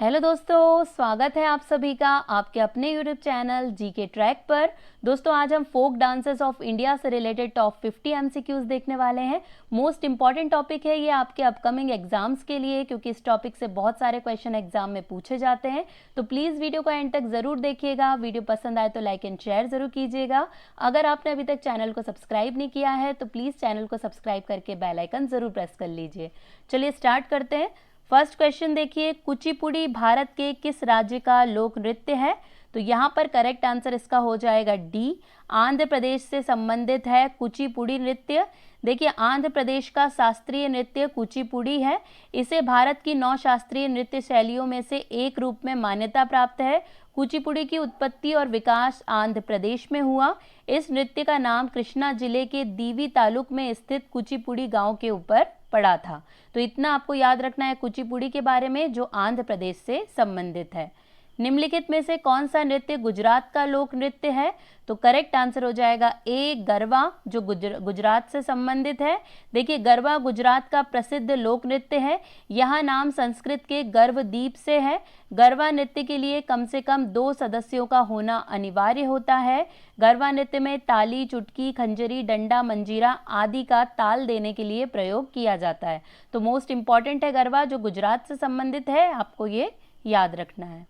Hello दोस्तों, स्वागत है आप सभी का आपके अपने यूट्यूब चैनल जीके ट्रैक पर। दोस्तों आज हम फोक डांसेस ऑफ इंडिया से रिलेटेड टॉप 50 एमसीक्यूज देखने वाले हैं। मोस्ट इंपॉर्टेंट टॉपिक है ये आपके अपकमिंग एग्जाम्स के लिए, क्योंकि इस टॉपिक से बहुत सारे क्वेश्चन एग्जाम में पूछे जाते हैं। तो प्लीज़ वीडियो को एंड तक ज़रूर देखिएगा। वीडियो पसंद आए तो लाइक एंड शेयर ज़रूर कीजिएगा। अगर आपने अभी तक चैनल को सब्सक्राइब नहीं किया है तो प्लीज़ चैनल को सब्सक्राइब करके बेल आइकन ज़रूर प्रेस कर लीजिए। चलिए स्टार्ट करते हैं। फर्स्ट क्वेश्चन देखिए, कुचिपुड़ी भारत के किस राज्य का लोक नृत्य है? तो यहाँ पर करेक्ट आंसर इसका हो जाएगा डी, आंध्र प्रदेश से संबंधित है कुचिपुड़ी नृत्य। देखिए आंध्र प्रदेश का शास्त्रीय नृत्य कुचिपुड़ी है। इसे भारत की 9 शास्त्रीय नृत्य शैलियों में से एक रूप में मान्यता प्राप्त है। कुचिपुड़ी की उत्पत्ति और विकास आंध्र प्रदेश में हुआ। इस नृत्य का नाम कृष्णा जिले के दीवी तालुक में स्थित कुचिपुड़ी गांव के ऊपर पड़ा था। तो इतना आपको याद रखना है कुचिपुड़ी के बारे में, जो आंध्र प्रदेश से संबंधित है। निम्नलिखित में से कौन सा नृत्य गुजरात का लोक नृत्य है? तो करेक्ट आंसर हो जाएगा ए, गरबा, जो गुजरात से संबंधित है। देखिए गरबा गुजरात का प्रसिद्ध लोक नृत्य है। यह नाम संस्कृत के गर्भदीप से है। गरबा नृत्य के लिए कम से कम 2 सदस्यों का होना अनिवार्य होता है। गरबा नृत्य में ताली, चुटकी, खंजरी, डंडा, मंजीरा आदि का ताल देने के लिए प्रयोग किया जाता है। तो मोस्ट इंपॉर्टेंट है गरबा, जो गुजरात से संबंधित है, आपको ये याद रखना है।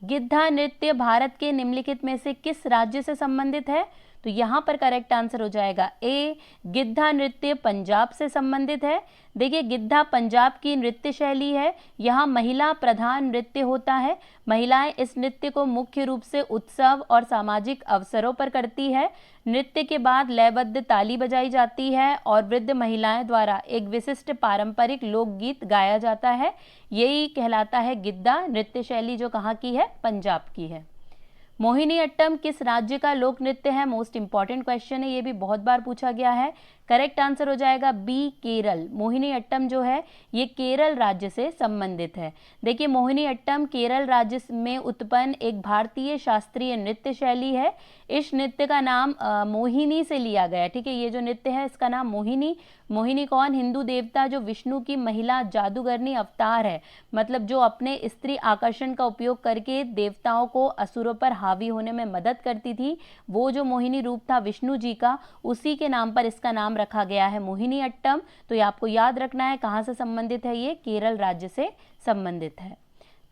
गिद्धा नृत्य भारत के निम्नलिखित में से किस राज्य से संबंधित है? तो यहाँ पर करेक्ट आंसर हो जाएगा ए, गिद्धा नृत्य पंजाब से संबंधित है। देखिए गिद्धा पंजाब की नृत्य शैली है। यहाँ महिला प्रधान नृत्य होता है। महिलाएं इस नृत्य को मुख्य रूप से उत्सव और सामाजिक अवसरों पर करती है। नृत्य के बाद लयबद्ध ताली बजाई जाती है और वृद्ध महिलाएं द्वारा एक विशिष्ट पारंपरिक लोकगीत गाया जाता है। यही कहलाता है गिद्धा नृत्य शैली, जो कहाँ की है? पंजाब की है। मोहिनी अट्टम किस राज्य का लोक नृत्य है? मोस्ट इंपॉर्टेंट क्वेश्चन है, ये भी बहुत बार पूछा गया है। करेक्ट आंसर हो जाएगा बी, केरल। मोहिनी अट्टम जो है ये केरल राज्य से संबंधित है। देखिए मोहिनी अट्टम केरल राज्य में उत्पन्न एक भारतीय शास्त्रीय नृत्य शैली है। इस नृत्य का नाम मोहिनी से लिया गया है। ठीक है, ये जो नृत्य है इसका नाम मोहिनी। मोहिनी कौन? हिंदू देवता जो विष्णु की महिला जादूगरनी अवतार है, मतलब जो अपने स्त्री आकर्षण का उपयोग करके देवताओं को असुरों पर हावी होने में मदद करती थी। वो जो मोहिनी रूप था विष्णु जी का, उसी के नाम पर इसका नाम रखा गया है मोहिनी अट्टम। तो ये आपको याद रखना है कहाँ से संबंधित है, ये केरल राज्य से संबंधित है।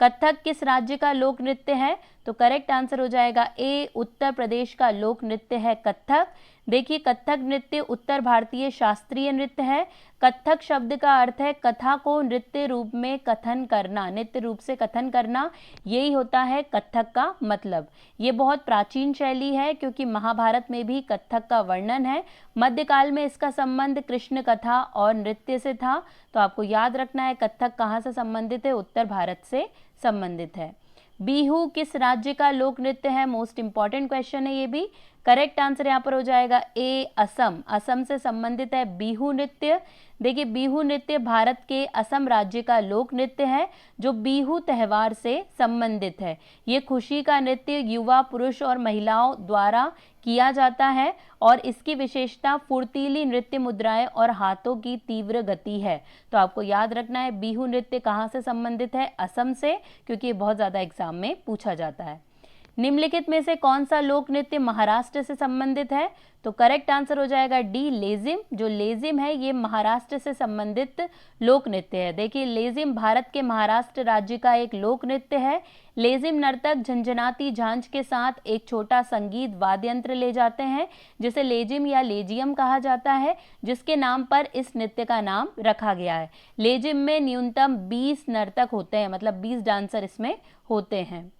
कथक किस राज्य का लोक नृत्य है? तो करेक्ट आंसर हो जाएगा ए, उत्तर प्रदेश का लोक नृत्य है कथक। देखिए कथक नृत्य उत्तर भारतीय शास्त्रीय नृत्य है। कथक शब्द का अर्थ है कथा को नृत्य रूप में कथन करना, नित्य रूप से कथन करना, यही होता है कथक का मतलब। ये बहुत प्राचीन शैली है क्योंकि महाभारत में भी कथक का वर्णन है। मध्यकाल में इसका संबंध कृष्ण कथा और नृत्य से था। तो आपको याद रखना है कथक कहाँ से संबंधित है? उत्तर भारत से संबंधित है। बिहू किस राज्य का लोक नृत्य है? मोस्ट इंपॉर्टेंट क्वेश्चन है ये भी। करेक्ट आंसर यहाँ पर हो जाएगा ए, असम। असम से संबंधित है बिहू नृत्य। देखिए बिहू नृत्य भारत के असम राज्य का लोक नृत्य है, जो बिहू त्यौहार से संबंधित है। ये खुशी का नृत्य युवा, पुरुष और महिलाओं द्वारा किया जाता है और इसकी विशेषता फुर्तीली नृत्य मुद्राएं और हाथों की तीव्र गति है। तो आपको याद रखना है बिहू नृत्य कहाँ से संबंधित है? असम से, क्योंकि ये बहुत ज़्यादा एग्जाम में पूछा जाता है। निम्नलिखित में से कौन सा लोक नृत्य महाराष्ट्र से संबंधित है? तो करेक्ट आंसर हो जाएगा डी, लेजिम। जो लेजिम है ये महाराष्ट्र से संबंधित लोक नृत्य है। देखिए लेजिम भारत के महाराष्ट्र राज्य का एक लोक नृत्य है। लेजिम नर्तक झंझनाती झांझ के साथ एक छोटा संगीत वाद्य यंत्र ले जाते हैं, जिसे लेजिम या लेजियम कहा जाता है, जिसके नाम पर इस नृत्य का नाम रखा गया है। लेजिम में न्यूनतम 20 नर्तक होते हैं, मतलब 20 डांसर इसमें होते हैं।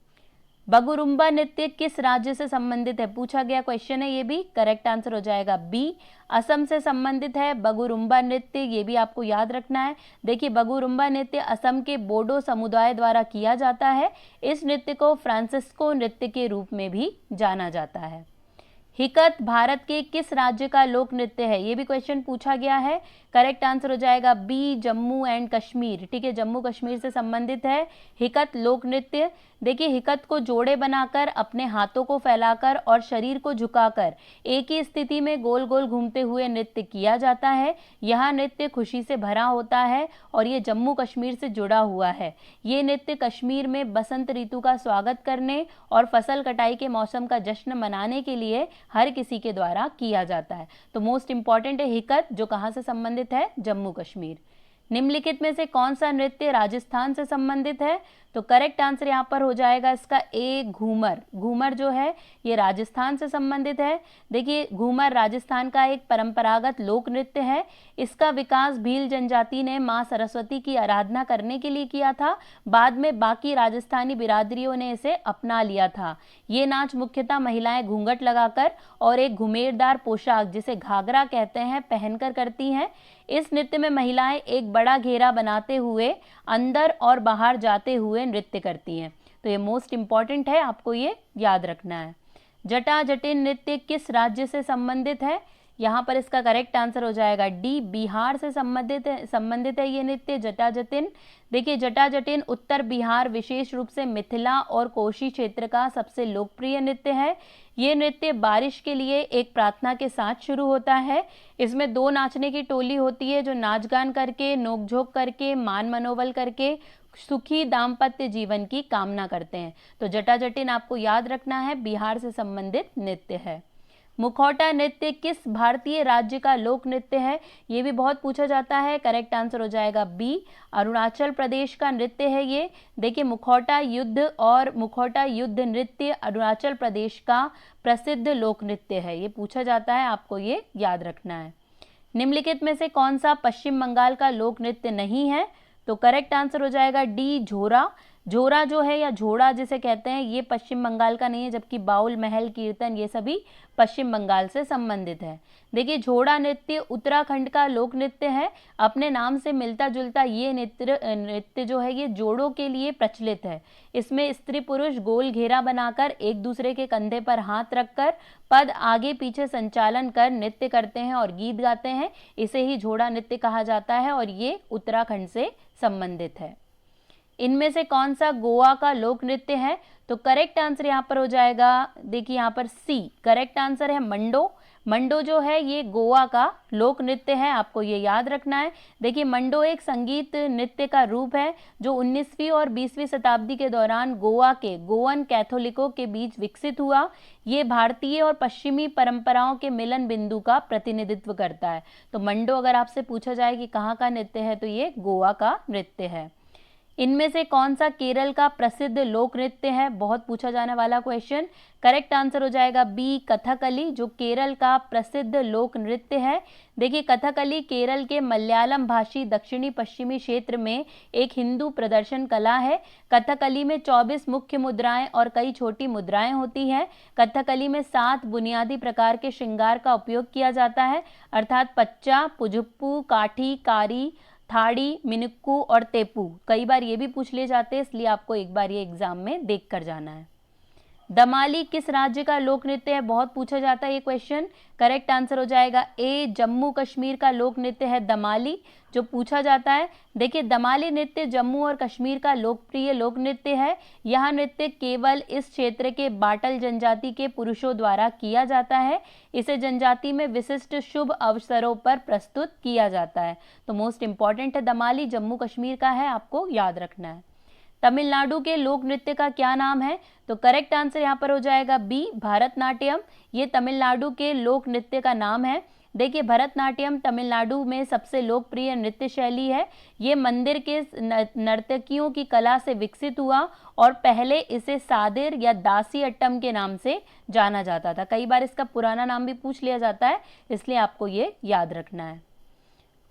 बगुरुम्बा नृत्य किस राज्य से संबंधित है? पूछा गया क्वेश्चन है ये भी। करेक्ट आंसर हो जाएगा बी, असम से संबंधित है बगुरुम्बा नृत्य। ये भी आपको याद रखना है। देखिए बगुरुम्बा नृत्य असम के बोडो समुदाय द्वारा किया जाता है। इस नृत्य को फ्रांसिस्को नृत्य के रूप में भी जाना जाता है। हिकत भारत के किस राज्य का लोक नृत्य है? ये भी क्वेश्चन पूछा गया है। करेक्ट आंसर हो जाएगा बी, जम्मू एंड कश्मीर। ठीक है, जम्मू कश्मीर से संबंधित है हिकत लोक नृत्य। देखिए, हिकत को जोड़े बनाकर, अपने हाथों को फैलाकर और शरीर को झुकाकर एक ही स्थिति में गोल गोल घूमते हुए नृत्य किया जाता है। यह नृत्य खुशी से भरा होता है और ये जम्मू कश्मीर से जुड़ा हुआ है। ये नृत्य कश्मीर में बसंत ऋतु का स्वागत करने और फसल कटाई के मौसम का जश्न मनाने के लिए हर किसी के द्वारा किया जाता है। तो मोस्ट इंपॉर्टेंट है हिकत, जो कहाँ से संबंधित है? जम्मू कश्मीर। निम्नलिखित में से कौन सा नृत्य राजस्थान से संबंधित है? तो करेक्ट आंसर यहाँ पर हो जाएगा इसका ए, घूमर। घूमर जो है ये राजस्थान से संबंधित है। देखिए, घूमर राजस्थान का एक परंपरागत लोक नृत्य है। इसका विकास भील जनजाति ने माँ सरस्वती की आराधना करने के लिए किया था। बाद में बाकी राजस्थानी बिरादरियों ने इसे अपना लिया था। ये नाच मुख्यतः महिलाएं घूंघट लगाकर और एक घुमेरदार पोशाक, जिसे घाघरा कहते हैं, पहनकर करती हैं। इस नृत्य में महिलाएं एक बड़ा घेरा बनाते हुए अंदर और बाहर जाते हुए नृत्य करती हैं। तो ये मोस्ट इंपॉर्टेंट है, आपको ये याद रखना है। जटा जटिन नृत्य किस राज्य से संबंधित है? यहाँ पर इसका करेक्ट आंसर हो जाएगा डी, बिहार से संबंधित है ये नृत्य जटा जटिन। देखिए, जटा जटिन उत्तर बिहार, विशेष रूप से मिथिला और कोशी क्षेत्र का सबसे लोकप्रिय नृत्य है। ये नृत्य बारिश के लिए एक प्रार्थना के साथ शुरू होता है। इसमें दो नाचने की टोली होती है, जो नाच गान करके, नोकझोंक करके, मान मनोबल करके सुखी दाम्पत्य जीवन की कामना करते हैं। तो जटा जटिन आपको याद रखना है, बिहार से संबंधित नृत्य है। मुखौटा नृत्य किस भारतीय राज्य का लोक नृत्य है? ये भी बहुत पूछा जाता है। करेक्ट आंसर हो जाएगा बी, अरुणाचल प्रदेश का नृत्य है ये। देखिए, मुखौटा युद्ध नृत्य अरुणाचल प्रदेश का प्रसिद्ध लोक नृत्य है। ये पूछा जाता है, आपको ये याद रखना है। निम्नलिखित में से कौन सा पश्चिम बंगाल का लोक नृत्य नहीं है? तो करेक्ट आंसर हो जाएगा डी, झोरा। झोरा जो है, या झोड़ा जिसे कहते हैं, ये पश्चिम बंगाल का नहीं है, जबकि बाउल, महल, कीर्तन ये सभी पश्चिम बंगाल से संबंधित है। देखिए, झोड़ा नृत्य उत्तराखंड का लोक नृत्य है। अपने नाम से मिलता जुलता ये नृत्य जो है, ये जोड़ों के लिए प्रचलित है। इसमें स्त्री पुरुष गोल घेरा बनाकर एक दूसरे के कंधे पर हाथ रखकर पद आगे पीछे संचालन कर नृत्य करते हैं और गीत गाते हैं। इसे ही झोड़ा नृत्य कहा जाता है और ये उत्तराखंड से संबंधित है। इनमें से कौन सा गोवा का लोक नृत्य है? तो करेक्ट आंसर यहाँ पर हो जाएगा, देखिए यहाँ पर सी, करेक्ट आंसर है मंडो। मंडो जो है ये गोवा का लोक नृत्य है, आपको ये याद रखना है। देखिए, मंडो एक संगीत नृत्य का रूप है जो 19वीं और 20वीं शताब्दी के दौरान गोवा के गोवन कैथोलिकों के बीच विकसित हुआ। ये भारतीय और पश्चिमी परंपराओं के मिलन बिंदु का प्रतिनिधित्व करता है। तो मंडो अगर आपसे पूछा जाए कि कहाँ का नृत्य है, तो ये गोवा का नृत्य है। इनमें से कौन सा केरल का प्रसिद्ध लोक नृत्य है? बहुत पूछा जाने वाला क्वेश्चन। करेक्ट आंसर हो जाएगा बी, कथकली, जो केरल का प्रसिद्ध लोक नृत्य है। देखिए, कथकली केरल के मलयालम भाषी दक्षिणी पश्चिमी क्षेत्र में एक हिंदू प्रदर्शन कला है। कथकली में 24 मुख्य मुद्राएं और कई छोटी मुद्राएं होती हैं। कथकली में 7 बुनियादी प्रकार के श्रृंगार का उपयोग किया जाता है, अर्थात पच्चा, पुजुप्पू, काठी, कारी, थाड़ी, मिनुक्कू और तेपू। कई बार ये भी पूछ ले जाते हैं, इसलिए आपको एक बार ये एग्जाम में देख कर जाना है। दमाली किस राज्य का लोक नृत्य है? बहुत पूछा जाता है ये क्वेश्चन। करेक्ट आंसर हो जाएगा ए, जम्मू कश्मीर का लोक नृत्य है दमाली, जो पूछा जाता है। देखिए, दमाली नृत्य जम्मू और कश्मीर का लोकप्रिय लोक नृत्य है। यह नृत्य केवल इस क्षेत्र के बाटल जनजाति के पुरुषों द्वारा किया जाता है। इसे जनजाति में विशिष्ट शुभ अवसरों पर प्रस्तुत किया जाता है। तो मोस्ट इंपॉर्टेंट है दमाली, जम्मू कश्मीर का है, आपको याद रखना है। तमिलनाडु के लोक नृत्य का क्या नाम है? तो करेक्ट आंसर यहाँ पर हो जाएगा बी, भरतनाट्यम। ये तमिलनाडु के लोक नृत्य का नाम है। देखिए, भरतनाट्यम तमिलनाडु में सबसे लोकप्रिय नृत्य शैली है। ये मंदिर के नर्तकियों की कला से विकसित हुआ और पहले इसे सादिर या दासी अट्टम के नाम से जाना जाता था। कई बार इसका पुराना नाम भी पूछ लिया जाता है, इसलिए आपको ये याद रखना है।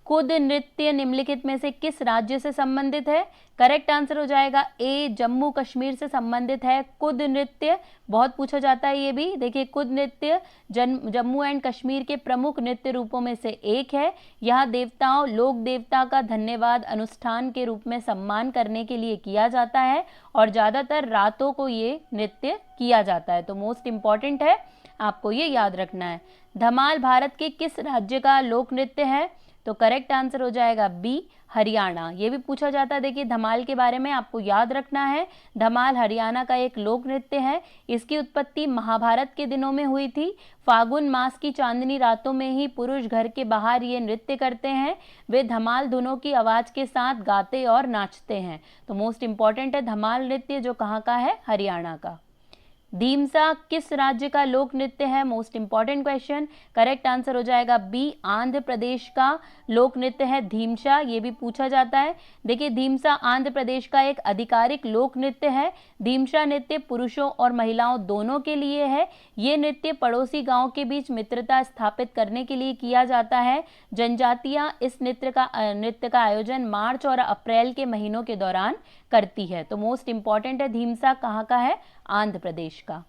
कुद नृत्य निम्नलिखित में से किस राज्य से संबंधित है? करेक्ट आंसर हो जाएगा ए, जम्मू कश्मीर से संबंधित है कुद नृत्य। बहुत पूछा जाता है ये भी। देखिए, कुद नृत्य जम्मू एंड कश्मीर के प्रमुख नृत्य रूपों में से एक है। यह देवताओं, लोक देवता का धन्यवाद अनुष्ठान के रूप में सम्मान करने के लिए किया जाता है और ज़्यादातर रातों को ये नृत्य किया जाता है। तो मोस्ट इंपॉर्टेंट है, आपको ये याद रखना है। धमाल भारत के किस राज्य का लोक नृत्य है? तो करेक्ट आंसर हो जाएगा बी, हरियाणा। ये भी पूछा जाता है, देखिए धमाल के बारे में आपको याद रखना है। धमाल हरियाणा का एक लोक नृत्य है। इसकी उत्पत्ति महाभारत के दिनों में हुई थी। फागुन मास की चांदनी रातों में ही पुरुष घर के बाहर ये नृत्य करते हैं। वे धमाल धुनों की आवाज के साथ गाते और नाचते हैं। तो मोस्ट इंपॉर्टेंट है धमाल नृत्य, जो कहाँ का है? हरियाणा का। धीमसा किस राज्य का लोक नृत्य है? Most important question. Correct answer हो जाएगा बी, आंध्र प्रदेश का लोक नृत्य है धीमसा। ये भी पूछा जाता है। देखिए धीमसा आंध्र प्रदेश का एक आधिकारिक लोक नृत्य है। धीमसा नृत्य पुरुषों और महिलाओं दोनों के लिए है। ये नृत्य पड़ोसी गांव के बीच मित्रता स्थापित करने के लिए किया जाता है। जनजातियां इस नृत्य का आयोजन मार्च और अप्रैल के महीनों के दौरान करती है। तो मोस्ट इंपॉर्टेंट है धीमसा कहाँ का है? आंध्र प्रदेश का।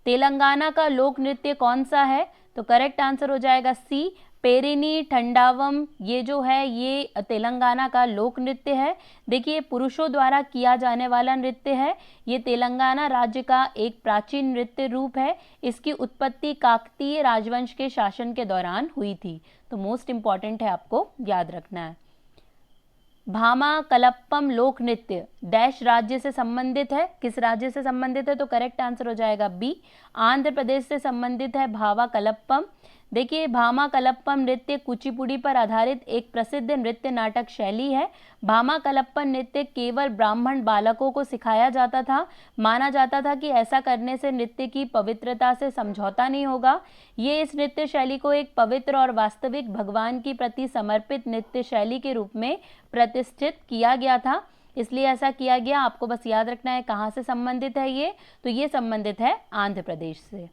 तेलंगाना का लोक नृत्य कौन सा है? तो करेक्ट आंसर हो जाएगा सी, पेरिनी ठंडावम। ये जो है ये तेलंगाना का लोक नृत्य है। देखिए पुरुषों द्वारा किया जाने वाला नृत्य है। ये तेलंगाना राज्य का एक प्राचीन नृत्य रूप है। इसकी उत्पत्ति काकतीय राजवंश के शासन के दौरान हुई थी। तो मोस्ट इंपॉर्टेंट है, आपको याद रखना है। भामा कलप्पम लोक नृत्य डैश राज्य से संबंधित है? किस राज्य से संबंधित है? तो करेक्ट आंसर हो जाएगा बी, आंध्र प्रदेश से संबंधित है भावा कलप्पम। देखिए भामा कलप्पम नृत्य कुचिपुड़ी पर आधारित एक प्रसिद्ध नृत्य नाटक शैली है। भामा कलप्पम नृत्य केवल ब्राह्मण बालकों को सिखाया जाता था। माना जाता था कि ऐसा करने से नृत्य की पवित्रता से समझौता नहीं होगा। ये इस नृत्य शैली को एक पवित्र और वास्तविक भगवान की प्रति समर्पित नृत्य शैली के रूप में प्रतिष्ठित किया गया था, इसलिए ऐसा किया गया। आपको बस याद रखना है कहाँ से संबंधित है ये, तो ये संबंधित है आंध्र प्रदेश से।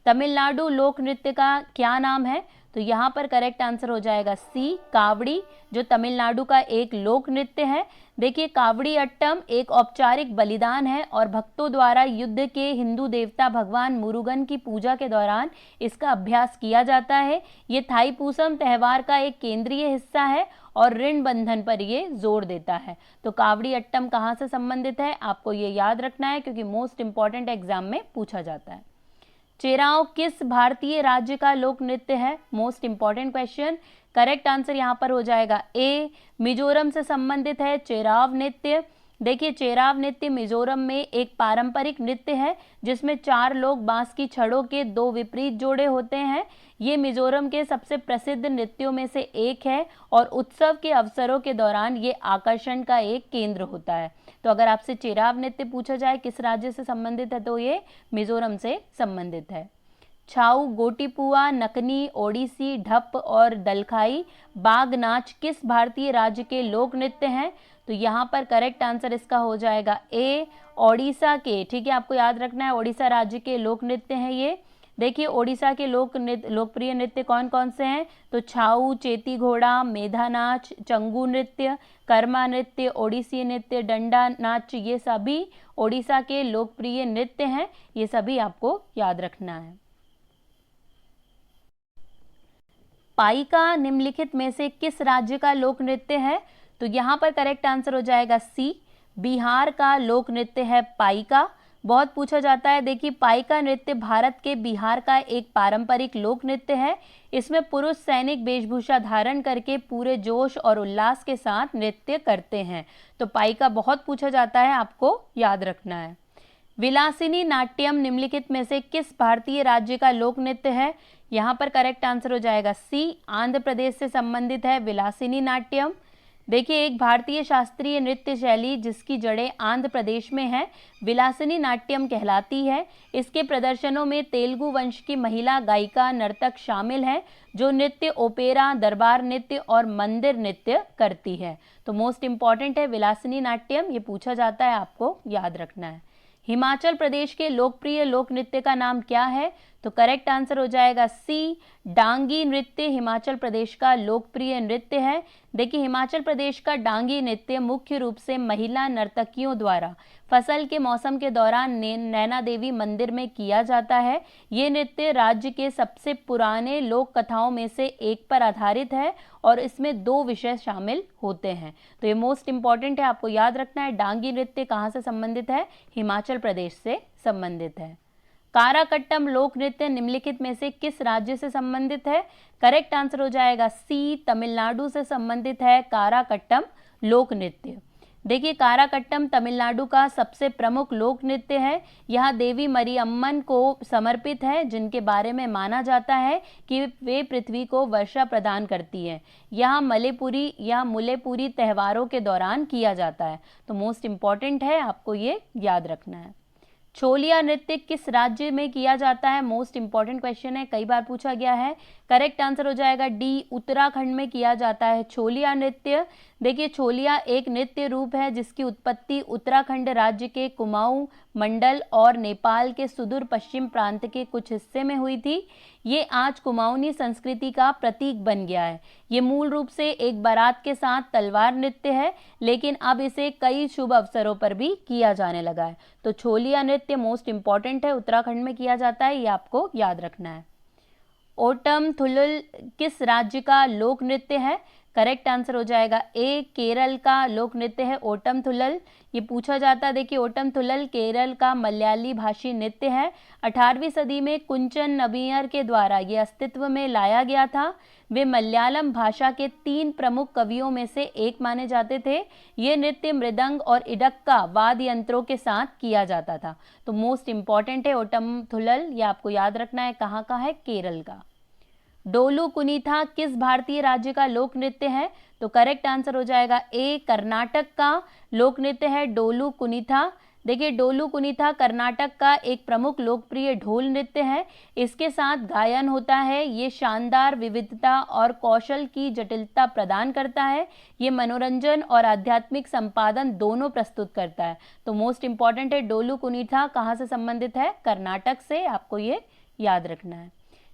तमिलनाडु लोक नृत्य का क्या नाम है? तो यहाँ पर करेक्ट आंसर हो जाएगा सी, कावड़ी, जो तमिलनाडु का एक लोक नृत्य है। देखिए कावड़ी अट्टम एक औपचारिक बलिदान है और भक्तों द्वारा युद्ध के हिंदू देवता भगवान मुरुगन की पूजा के दौरान इसका अभ्यास किया जाता है। ये थाईपूसम त्यौहार का एक केंद्रीय हिस्सा है और ऋण बंधन पर ये जोर देता है। तो कावड़ी अट्टम कहाँ से संबंधित है? आपको ये याद रखना है क्योंकि मोस्ट इंपॉर्टेंट एग्जाम में पूछा जाता है। चेराव किस भारतीय राज्य का लोक नृत्य है? Most important question. Correct answer यहाँ पर हो जाएगा ए, मिजोरम से संबंधित है चेराव नृत्य। देखिए चेराव नृत्य मिजोरम में एक पारंपरिक नृत्य है जिसमें 4 लोग बांस की छड़ों के 2 विपरीत जोड़े होते हैं। ये मिजोरम के सबसे प्रसिद्ध नृत्यों में से एक है और उत्सव के अवसरों के दौरान ये आकर्षण का एक केंद्र होता है। तो अगर आपसे चेराव नृत्य पूछा जाए किस राज्य से संबंधित है, तो ये मिजोरम से संबंधित है। छाऊ, गोटीपुआ, नकनी, ओडिसी, ढप और दलखाई बाग नाच किस भारतीय राज्य के लोक नृत्य हैं? तो यहाँ पर करेक्ट आंसर इसका हो जाएगा ए, ओडिशा के। ठीक है, आपको याद रखना है ओडिशा राज्य के लोक नृत्य हैं ये। देखिए ओडिशा के लोकप्रिय नृत्य कौन कौन से हैं? तो छाऊ, चेती घोड़ा, मेधा नाच, चंगू नृत्य, कर्मा नृत्य, ओडिसी नृत्य, डंडा नाच, ये सभी ओडिशा के लोकप्रिय नृत्य हैं। ये सभी आपको याद रखना है। पाइका निम्नलिखित में से किस राज्य का लोक नृत्य है? तो यहाँ पर करेक्ट आंसर हो जाएगा सी, बिहार का लोक नृत्य है पाइका। बहुत पूछा जाता है। देखिए पाइका नृत्य भारत के बिहार का एक पारंपरिक लोक नृत्य है। इसमें पुरुष सैनिक वेशभूषा धारण करके पूरे जोश और उल्लास के साथ नृत्य करते हैं। तो पाइका बहुत पूछा जाता है, आपको याद रखना है। विलासिनी नाट्यम निम्नलिखित में से किस भारतीय राज्य का लोक नृत्य है? यहाँ पर करेक्ट आंसर हो जाएगा सी, आंध्र प्रदेश से संबंधित है विलासिनी नाट्यम। देखिए एक भारतीय शास्त्रीय नृत्य शैली जिसकी जड़ें आंध्र प्रदेश में है, विलासिनी नाट्यम कहलाती है। इसके प्रदर्शनों में तेलुगु वंश की महिला गायिका नर्तक शामिल है जो नृत्य, ओपेरा, दरबार नृत्य और मंदिर नृत्य करती है। तो मोस्ट इंपॉर्टेंट है विलासिनी नाट्यम, ये पूछा जाता है, आपको याद रखना है। हिमाचल प्रदेश के लोकप्रिय लोक नृत्य का नाम क्या है? तो करेक्ट आंसर हो जाएगा सी, डांगी नृत्य हिमाचल प्रदेश का लोकप्रिय नृत्य है। देखिए हिमाचल प्रदेश का डांगी नृत्य मुख्य रूप से महिला नर्तकियों द्वारा फसल के मौसम के दौरान नैना देवी मंदिर में किया जाता है। ये नृत्य राज्य के सबसे पुराने लोक कथाओं में से एक पर आधारित है और इसमें 2 विषय शामिल होते हैं। तो ये मोस्ट इंपॉर्टेंट है, आपको याद रखना है। डांगी नृत्य कहाँ से संबंधित है? हिमाचल प्रदेश से संबंधित है। काराकट्टम लोक नृत्य निम्नलिखित में से किस राज्य से संबंधित है? करेक्ट आंसर हो जाएगा सी, तमिलनाडु से संबंधित है काराकट्टम लोक नृत्य। देखिए, काराकट्टम तमिलनाडु का सबसे प्रमुख लोक नृत्य है। यह देवी मरियम्मन को समर्पित है, जिनके बारे में माना जाता है कि वे पृथ्वी को वर्षा प्रदान करती है। यह मलेपुरी या मुलेपुरी त्योहारों के दौरान किया जाता है। तो मोस्ट इम्पॉर्टेंट है, आपको ये याद रखना है। छोलिया नृत्य किस राज्य में किया जाता है? मोस्ट इंपॉर्टेंट क्वेश्चन है, कई बार पूछा गया है। करेक्ट आंसर हो जाएगा डी, उत्तराखंड में किया जाता है छोलिया नृत्य। देखिए, छोलिया एक नृत्य रूप है जिसकी उत्पत्ति उत्तराखंड राज्य के कुमाऊं मंडल और नेपाल के सुदूर पश्चिम प्रांत के कुछ हिस्से में हुई थी। ये आज कुमाऊनी संस्कृति का प्रतीक बन गया है। ये मूल रूप से एक बारात के साथ तलवार नृत्य है, लेकिन अब इसे कई शुभ अवसरों पर भी किया जाने लगा है। तो छोलिया नृत्य मोस्ट इंपॉर्टेंट है, उत्तराखंड में किया जाता है, ये आपको याद रखना है। ओटम थुल्लुल किस राज्य का लोक नृत्य है? करेक्ट आंसर हो जाएगा ए, केरल का लोक नृत्य है ओटम थुल्लल। ये पूछा जाता है। देखिए, ओटम थुल्लल केरल का मलयाली भाषी नृत्य है। 18वीं सदी में कुंचन नबियर के द्वारा ये अस्तित्व में लाया गया था। वे मलयालम भाषा के 3 प्रमुख कवियों में से एक माने जाते थे। ये नृत्य मृदंग और इडक्का वाद्य यंत्रों के साथ किया जाता था। तो मोस्ट इंपॉर्टेंट है ओटम थुल्लल, ये आपको याद रखना है। कहाँ का है? केरल का। डोलू कुनीथा किस भारतीय राज्य का लोक नृत्य है? तो करेक्ट आंसर हो जाएगा ए, कर्नाटक का लोक नृत्य है डोलू कुनीथा। देखिए, डोलू कुनीथा कर्नाटक का एक प्रमुख लोकप्रिय ढोल नृत्य है। इसके साथ गायन होता है। ये शानदार विविधता और कौशल की जटिलता प्रदान करता है। ये मनोरंजन और आध्यात्मिक संपादन दोनों प्रस्तुत करता है। तो मोस्ट इंपॉर्टेंट है, डोलू कुनीथा कहाँ से संबंधित है? कर्नाटक से, आपको ये याद रखना है।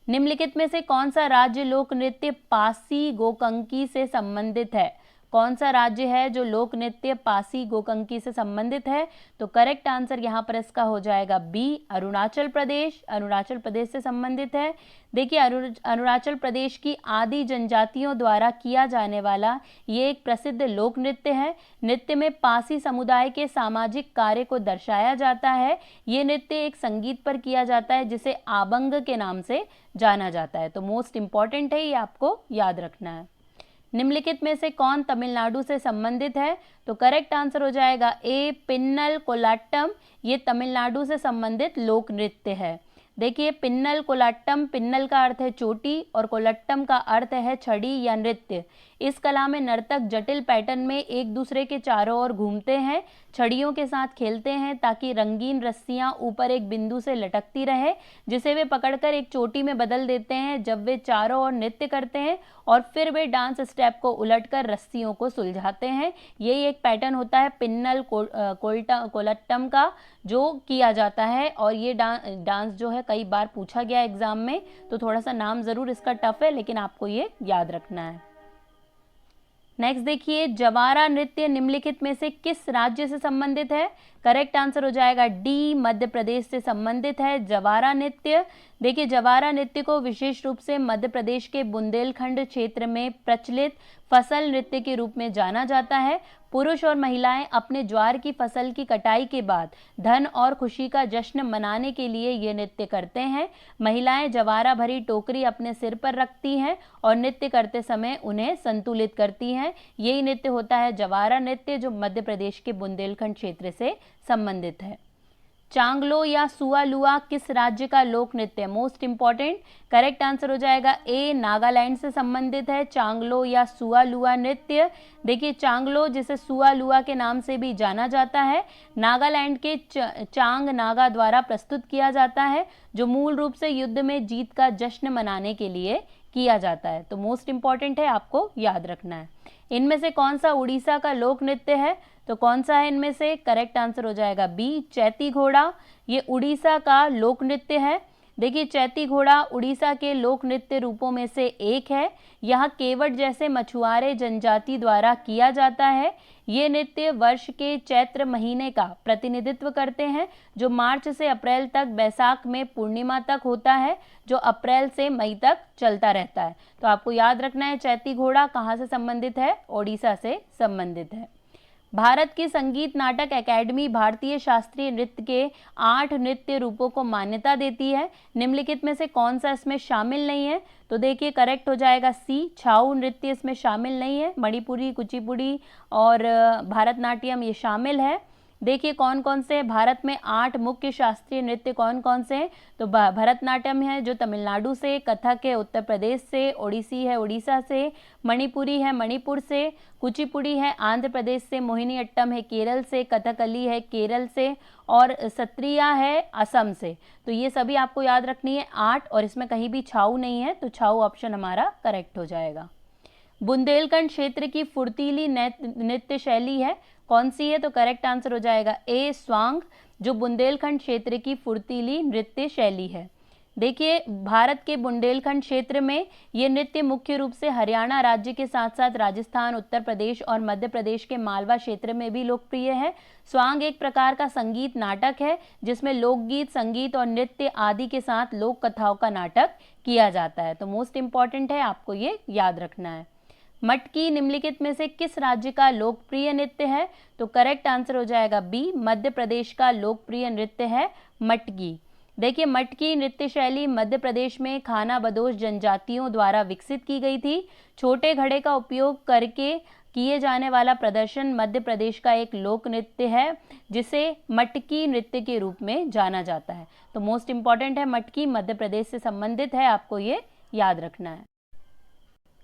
निम्नलिखित में से कौन सा राज्य लोक नृत्य पासी गोकंकी से संबंधित है? कौन सा राज्य है जो लोक नृत्य पासी गोकंकी से संबंधित है? तो करेक्ट आंसर यहाँ पर इसका हो जाएगा बी, अरुणाचल प्रदेश। अरुणाचल प्रदेश से संबंधित है। देखिए, अरुणाचल प्रदेश की आदि जनजातियों द्वारा किया जाने वाला ये एक प्रसिद्ध लोक नृत्य है। नृत्य में पासी समुदाय के सामाजिक कार्य को दर्शाया जाता है। ये नृत्य एक संगीत पर किया जाता है जिसे आबंग के नाम से जाना जाता है। तो मोस्ट इंपॉर्टेंट है, ये आपको याद रखना है। निम्नलिखित में से कौन तमिलनाडु से संबंधित है? तो करेक्ट आंसर हो जाएगा ए, पिन्नल कोलाट्टम। ये तमिलनाडु से संबंधित लोक नृत्य है। देखिए, पिन्नल कोलाट्टम, पिन्नल का अर्थ है चोटी और कोलट्टम का अर्थ है छड़ी या नृत्य। इस कला में नर्तक जटिल पैटर्न में एक दूसरे के चारों ओर घूमते हैं, छड़ियों के साथ खेलते हैं ताकि रंगीन रस्सियां ऊपर एक बिंदु से लटकती रहे, जिसे वे पकड़कर एक चोटी में बदल देते हैं जब वे चारों ओर नृत्य करते हैं, और फिर वे डांस स्टेप को उलटकर रस्सियों को सुलझाते हैं। यही एक पैटर्न होता है पिन्नल कोलट्टम का, जो किया जाता है। और ये डांस जो है कई बार पूछा गया एग्जाम में, तो थोड़ा सा नाम जरूर इसका टफ है, लेकिन आपको ये याद रखना है। नेक्स्ट देखिए, जवारा नृत्य निम्नलिखित में से किस राज्य से संबंधित है? करेक्ट आंसर हो जाएगा डी, मध्य प्रदेश से संबंधित है जवारा नृत्य। देखिए, जवारा नृत्य को विशेष रूप से मध्य प्रदेश के बुंदेलखंड क्षेत्र में प्रचलित फसल नृत्य के रूप में जाना जाता है। पुरुष और महिलाएं अपने ज्वार की फसल की कटाई के बाद धन और खुशी का जश्न मनाने के लिए ये नृत्य करते हैं। महिलाएं जवारा भरी टोकरी अपने सिर पर रखती हैं और नृत्य करते समय उन्हें संतुलित करती हैं। यही नृत्य होता है जवारा नृत्य, जो मध्य प्रदेश के बुंदेलखंड क्षेत्र से संबंधित है। चांगलो या सुआलुआ किस राज्य का लोक नृत्य है? मोस्ट इंपॉर्टेंट, करेक्ट आंसर हो जाएगा ए, नागालैंड से संबंधित है चांगलो या सुआलुआ नृत्य। देखिए, चांगलो जिसे सुआलुआ के नाम से भी जाना जाता है, नागालैंड के चांग नागा द्वारा प्रस्तुत किया जाता है, जो मूल रूप से युद्ध में जीत का जश्न मनाने के लिए किया जाता है। तो मोस्ट इंपॉर्टेंट है, आपको याद रखना है। इनमें से कौन सा उड़ीसा का लोक नृत्य है? तो कौन सा है इनमें से? करेक्ट आंसर हो जाएगा बी, चैती घोड़ा। ये उड़ीसा का लोक नृत्य है। देखिए, चैती घोड़ा उड़ीसा के लोक नृत्य रूपों में से एक है। यह केवट जैसे मछुआरे जनजाति द्वारा किया जाता है। ये नृत्य वर्ष के चैत्र महीने का प्रतिनिधित्व करते हैं, जो मार्च से अप्रैल तक बैसाख में पूर्णिमा तक होता है, जो अप्रैल से मई तक चलता रहता है। तो आपको याद रखना है, चैती घोड़ा कहाँ से संबंधित है? ओडिशा से संबंधित है। भारत की संगीत नाटक अकेडमी भारतीय शास्त्रीय नृत्य के 8 नृत्य रूपों को मान्यता देती है। निम्नलिखित में से कौन सा इसमें शामिल नहीं है? तो देखिए करेक्ट हो जाएगा सी, छाऊ नृत्य इसमें शामिल नहीं है। मणिपुरी, कुचिपुड़ी और भारतनाट्यम ये शामिल है। देखिए कौन कौन से भारत में 8 मुख्य शास्त्रीय नृत्य कौन कौन से हैं? तो भरतनाट्यम है जो तमिलनाडु से, कथक है उत्तर प्रदेश से, ओडिसी है उड़ीसा से, मणिपुरी है मणिपुर से, कुचिपुड़ी है आंध्र प्रदेश से, मोहिनीअट्टम है केरल से, कथकली है केरल से और सत्रिया है असम से। तो ये सभी आपको याद रखनी है 8, और इसमें कहीं भी छाऊ नहीं है, तो छाऊ ऑप्शन हमारा करेक्ट हो जाएगा। बुंदेलखंड क्षेत्र की फुर्तीली नृत्य शैली है, कौन सी है? तो करेक्ट आंसर हो जाएगा ए, स्वांग, जो बुंदेलखंड क्षेत्र की फुर्तीली नृत्य शैली है। देखिए भारत के बुंदेलखंड क्षेत्र में ये नृत्य मुख्य रूप से हरियाणा राज्य के साथ साथ राजस्थान, उत्तर प्रदेश और मध्य प्रदेश के मालवा क्षेत्र में भी लोकप्रिय है। स्वांग एक प्रकार का संगीत नाटक है जिसमें लोकगीत, संगीत और नृत्य आदि के साथ लोक कथाओं का नाटक किया जाता है। तो मोस्ट इंपॉर्टेंट है, आपको ये याद रखना है। मटकी निम्नलिखित में से किस राज्य का लोकप्रिय नृत्य है? तो करेक्ट आंसर हो जाएगा बी, मध्य प्रदेश का लोकप्रिय नृत्य है मटकी। देखिए मटकी नृत्य शैली मध्य प्रदेश में खाना बदोश जनजातियों द्वारा विकसित की गई थी। छोटे घड़े का उपयोग करके किए जाने वाला प्रदर्शन मध्य प्रदेश का एक लोक नृत्य है जिसे मटकी नृत्य के रूप में जाना जाता है। तो मोस्ट इंपॉर्टेंट है, मटकी मध्य प्रदेश से संबंधित है, आपको ये याद रखना है।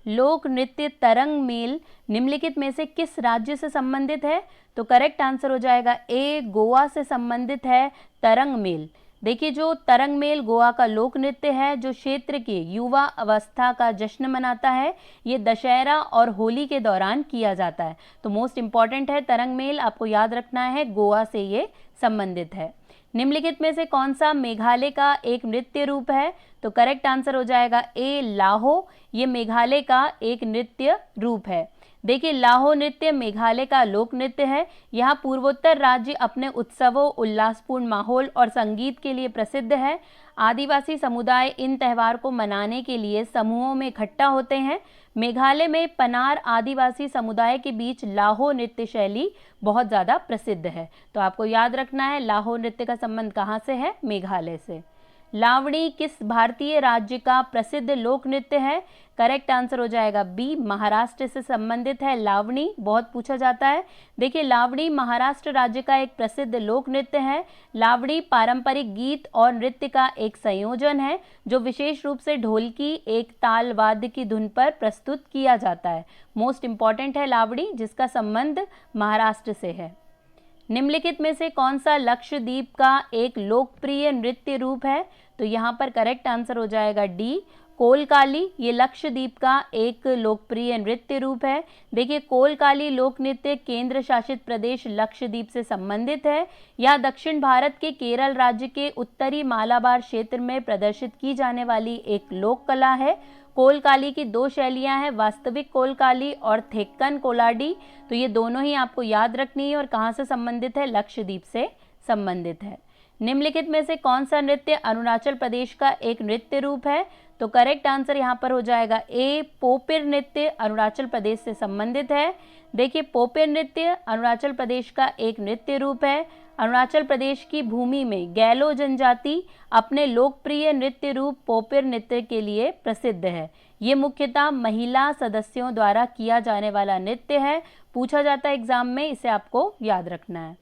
लोक नृत्य तरंग मेल निम्नलिखित में से किस राज्य से संबंधित है? तो करेक्ट आंसर हो जाएगा ए, गोवा से संबंधित है तरंग मेल। देखिए जो तरंग मेल गोवा का लोक नृत्य है जो क्षेत्र के युवा अवस्था का जश्न मनाता है। ये दशहरा और होली के दौरान किया जाता है। तो मोस्ट इंपॉर्टेंट है तरंग मेल, आपको याद रखना है, गोवा से ये संबंधित है। निम्नलिखित में से कौन सा मेघालय का एक नृत्य रूप है? तो करेक्ट आंसर हो जाएगा ए, लाहो। ये मेघालय का एक नृत्य रूप है। देखिए लाहो नृत्य मेघालय का लोक नृत्य है। यहाँ पूर्वोत्तर राज्य अपने उत्सवों, उल्लासपूर्ण माहौल और संगीत के लिए प्रसिद्ध है। आदिवासी समुदाय इन त्यौहार को मनाने के लिए समूहों में इकट्ठा होते हैं। मेघालय में पनार आदिवासी समुदाय के बीच लाहो नृत्य शैली बहुत ज़्यादा प्रसिद्ध है। तो आपको याद रखना है लाहो नृत्य का संबंध कहाँ से है? मेघालय से। लावणी किस भारतीय राज्य का प्रसिद्ध लोक नृत्य है? करेक्ट आंसर हो जाएगा बी, महाराष्ट्र से संबंधित है लावणी, बहुत पूछा जाता है। देखिए लावणी महाराष्ट्र राज्य का एक प्रसिद्ध लोक नृत्य है। लावणी पारंपरिक गीत और नृत्य का एक संयोजन है जो विशेष रूप से ढोलकी, एक ताल वाद्य की धुन पर प्रस्तुत किया जाता है। मोस्ट इंपॉर्टेंट है लावणी, जिसका संबंध महाराष्ट्र से है। निम्नलिखित में से कौन सा लक्षद्वीप का एक लोकप्रिय नृत्य रूप है? तो यहाँ पर करेक्ट आंसर हो जाएगा डी, कोलकाली। ये लक्षद्वीप का एक लोकप्रिय नृत्य रूप है। देखिए कोलकाली लोक नृत्य केंद्र शासित प्रदेश लक्षद्वीप से संबंधित है। यह दक्षिण भारत के केरल राज्य के उत्तरी मालाबार क्षेत्र में प्रदर्शित की जाने वाली एक लोक कला है। कोलकाली की 2 शैलियां हैं, वास्तविक कोलकाली और थेक्कन कोलाडी। तो ये दोनों ही आपको याद रखनी है और कहाँ से संबंधित है? लक्षद्वीप से संबंधित है। निम्नलिखित में से कौन सा नृत्य अरुणाचल प्रदेश का एक नृत्य रूप है? तो करेक्ट आंसर यहाँ पर हो जाएगा ए, पोपिर नृत्य अरुणाचल प्रदेश से संबंधित है। देखिए पोपिर नृत्य अरुणाचल प्रदेश का एक नृत्य रूप है। अरुणाचल प्रदेश की भूमि में गैलो जनजाति अपने लोकप्रिय नृत्य रूप पोपिर नृत्य के लिए प्रसिद्ध है। ये मुख्यतः महिला सदस्यों द्वारा किया जाने वाला नृत्य है, पूछा जाता है एग्जाम में, इसे आपको याद रखना है।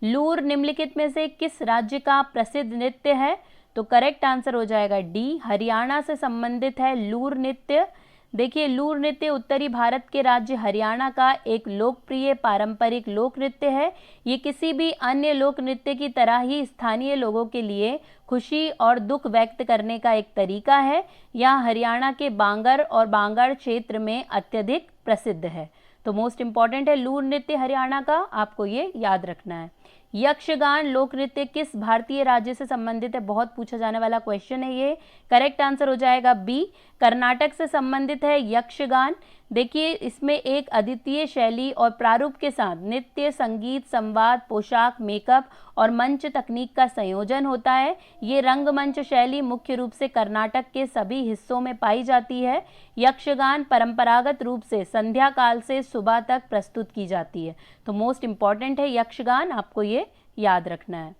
लूर निम्नलिखित में से किस राज्य का प्रसिद्ध नृत्य है? तो करेक्ट आंसर हो जाएगा डी, हरियाणा से संबंधित है लूर नृत्य। देखिए लूर नृत्य उत्तरी भारत के राज्य हरियाणा का एक लोकप्रिय पारंपरिक लोक नृत्य है। ये किसी भी अन्य लोक नृत्य की तरह ही स्थानीय लोगों के लिए खुशी और दुख व्यक्त करने का एक तरीका है। यह हरियाणा के बांगर और बांगड़ क्षेत्र में अत्यधिक प्रसिद्ध है। तो मोस्ट इंपॉर्टेंट है लूर नृत्य हरियाणा का, आपको ये याद रखना है। यक्षगान लोक नृत्य किस भारतीय राज्य से संबंधित है, बहुत पूछा जाने वाला क्वेश्चन है ये। करेक्ट आंसर हो जाएगा बी, कर्नाटक से संबंधित है यक्षगान। देखिए इसमें एक अद्वितीय शैली और प्रारूप के साथ नृत्य, संगीत, संवाद, पोशाक, मेकअप और मंच तकनीक का संयोजन होता है। ये रंगमंच शैली मुख्य रूप से कर्नाटक के सभी हिस्सों में पाई जाती है। यक्षगान परंपरागत रूप से संध्या काल से सुबह तक प्रस्तुत की जाती है। तो मोस्ट इंपॉर्टेंट है यक्षगान, आपको ये याद रखना है।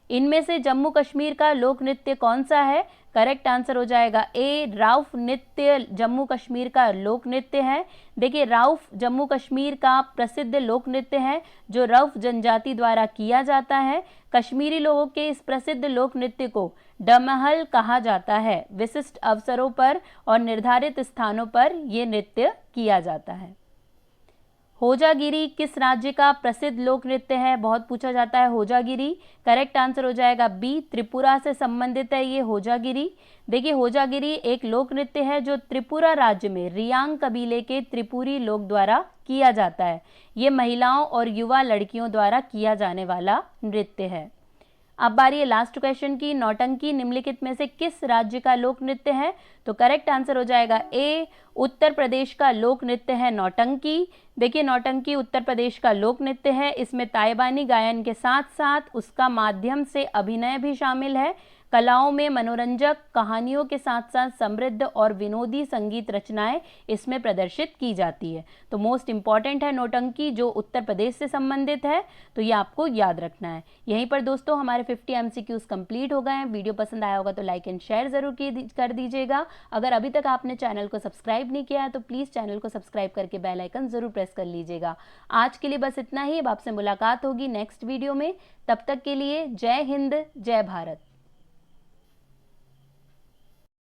इनमें से जम्मू कश्मीर का लोक नृत्य कौन सा है? करेक्ट आंसर हो जाएगा ए, राउफ नृत्य जम्मू कश्मीर का लोक नृत्य है। देखिए राउफ जम्मू कश्मीर का प्रसिद्ध लोक नृत्य है जो रउफ जनजाति द्वारा किया जाता है। कश्मीरी लोगों के इस प्रसिद्ध लोक नृत्य को डमहल कहा जाता है। विशिष्ट अवसरों पर और निर्धारित स्थानों पर ये नृत्य किया जाता है। होजागिरी किस राज्य का प्रसिद्ध लोक नृत्य है, बहुत पूछा जाता है होजागिरी। करेक्ट आंसर हो जाएगा बी, त्रिपुरा से संबंधित है ये होजागिरी। देखिए होजागिरी एक लोक नृत्य है जो त्रिपुरा राज्य में रियांग कबीले के त्रिपुरी लोग द्वारा किया जाता है। ये महिलाओं और युवा लड़कियों द्वारा किया जाने वाला नृत्य है। अब बारी है लास्ट क्वेश्चन की। नौटंकी निम्नलिखित में से किस राज्य का लोक नृत्य है? तो करेक्ट आंसर हो जाएगा ए, उत्तर प्रदेश का लोक नृत्य है नौटंकी। देखिए नौटंकी उत्तर प्रदेश का लोक नृत्य है। इसमें ताइबानी गायन के साथ साथ उसका माध्यम से अभिनय भी शामिल है। कलाओं में मनोरंजक कहानियों के साथ साथ समृद्ध और विनोदी संगीत रचनाएं इसमें प्रदर्शित की जाती है। तो मोस्ट इंपॉर्टेंट है नौटंकी जो उत्तर प्रदेश से संबंधित है, तो ये आपको याद रखना है। यहीं पर दोस्तों हमारे 50 MCQs कंप्लीट हो गए हैं। वीडियो पसंद आया होगा तो लाइक एंड शेयर जरूर कर दीजिएगा। अगर अभी तक आपने चैनल को सब्सक्राइब नहीं किया है तो प्लीज़ चैनल को सब्सक्राइब करके बेल आइकन जरूर प्रेस कर लीजिएगा। आज के लिए बस इतना ही। अब आपसे मुलाकात होगी नेक्स्ट वीडियो में। तब तक के लिए जय हिंद, जय भारत।